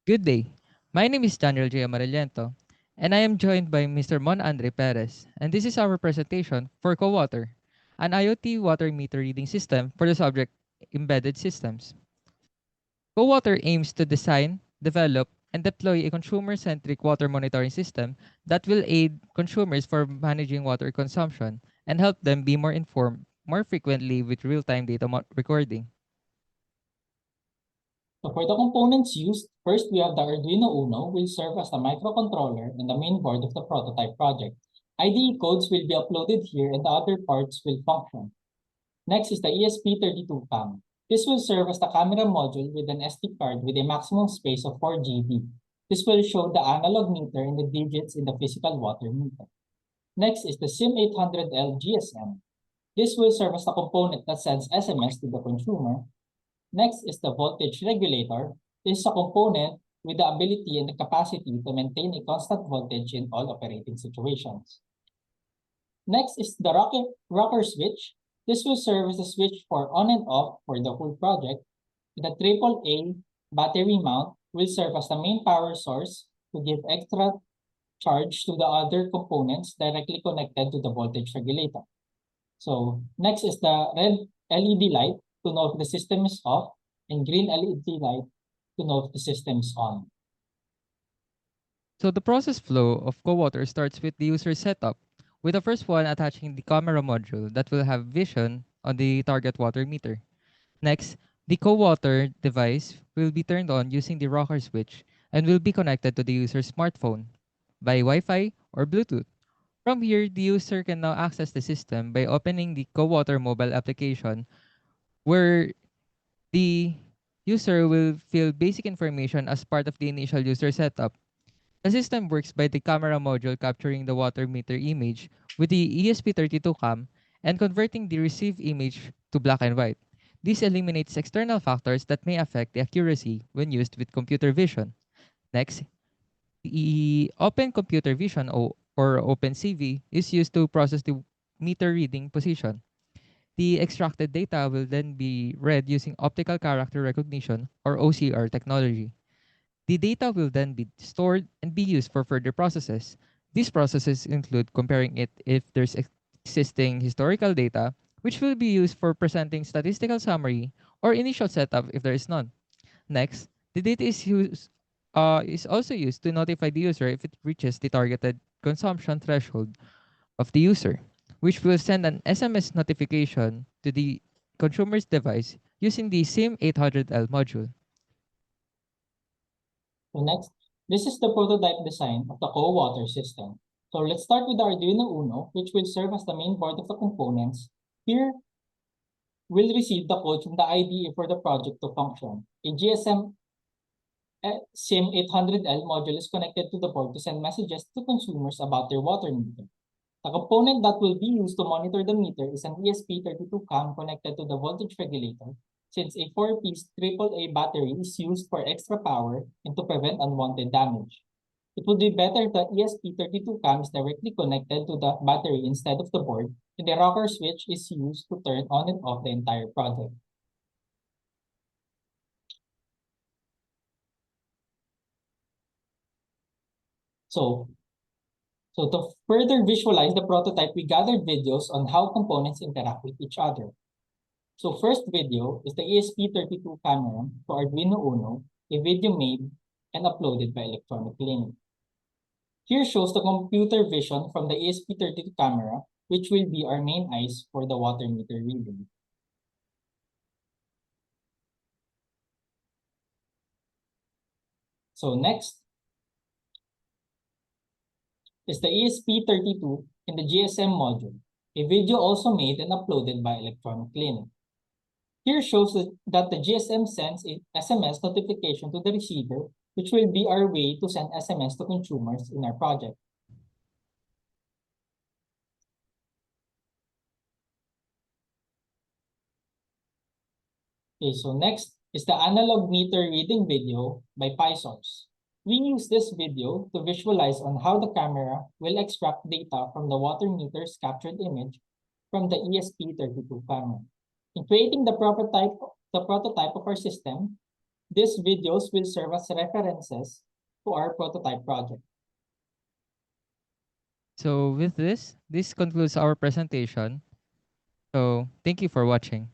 Good day. My name is Daniel J. Amarillento, and I am joined by Mr. Mon Andre Perez, and this is our presentation for CoWater, an IoT water meter reading system for the subject embedded systems. CoWater aims to design, develop, and deploy a consumer-centric water monitoring system that will aid consumers for managing water consumption and help them be more informed more frequently with real-time data recording. So for the components used, first we have the Arduino Uno will serve as the microcontroller and the main board of the prototype project. IDE codes will be uploaded here and the other parts will function. Next is the ESP32 cam. This will serve as the camera module with an SD card with a maximum space of 4 GB. This will show the analog meter and the digits in the physical water meter. Next is the SIM800L GSM. This will serve as the component that sends SMS to the consumer. Next is the voltage regulator. This is a component with the ability and the capacity to maintain a constant voltage in all operating situations. Next is the rocker switch. This will serve as a switch for on and off for the whole project. The AAA battery mount will serve as the main power source to give extra charge to the other components directly connected to the voltage regulator. So next is the red LED light to know if the system is off and green LED light to know if the system is on. So the process flow of CoWater starts with the user setup, with the first one attaching the camera module that will have vision on the target water meter. Next, the CoWater device will be turned on using the rocker switch and will be connected to the user's smartphone by Wi-Fi or Bluetooth. From here, the user can now access the system by opening the CoWater mobile application where the user will fill basic information as part of the initial user setup. The system works by the camera module capturing the water meter image with the ESP32 cam and converting the received image to black and white. This eliminates external factors that may affect the accuracy when used with computer vision. Next, the Open Computer Vision or OpenCV is used to process the meter reading position. The extracted data will then be read using optical character recognition or OCR technology. The data will then be stored and be used for further processes. These processes include comparing it if there's existing historical data, which will be used for presenting statistical summary or initial setup if there is none. Next, the data is also used to notify the user if it reaches the targeted consumption threshold of the user, which will send an SMS notification to the consumer's device using the SIM800L module. So next, this is the prototype design of the co-water system. So let's start with the Arduino Uno, which will serve as the main board of the components. Here, we'll receive the code from the IDE for the project to function. A GSM SIM800L module is connected to the board to send messages to consumers about their water meter. The component that will be used to monitor the meter is an ESP32 cam connected to the voltage regulator, since a 4-piece AAA battery is used for extra power and to prevent unwanted damage. It would be better if the ESP32 cam is directly connected to the battery instead of the board, and the rocker switch is used to turn on and off the entire project. So to further visualize the prototype, we gathered videos on how components interact with each other. So first video is the ESP32 camera to Arduino Uno, a video made and uploaded by Electronic Clinic. Here shows the computer vision from the ESP32 camera, which will be our main eyes for the water meter reading. So next is the ESP32 in the GSM module, a video also made and uploaded by Electronic Clinic. Here shows that the GSM sends a SMS notification to the receiver, which will be our way to send SMS to consumers in our project. Okay, so next is the analog meter reading video by PySource. We use this video to visualize on how the camera will extract data from the water meter's captured image from the ESP32 camera. In creating the prototype of our system, These videos will serve as references to our prototype project. So with this concludes our presentation. So thank you for watching.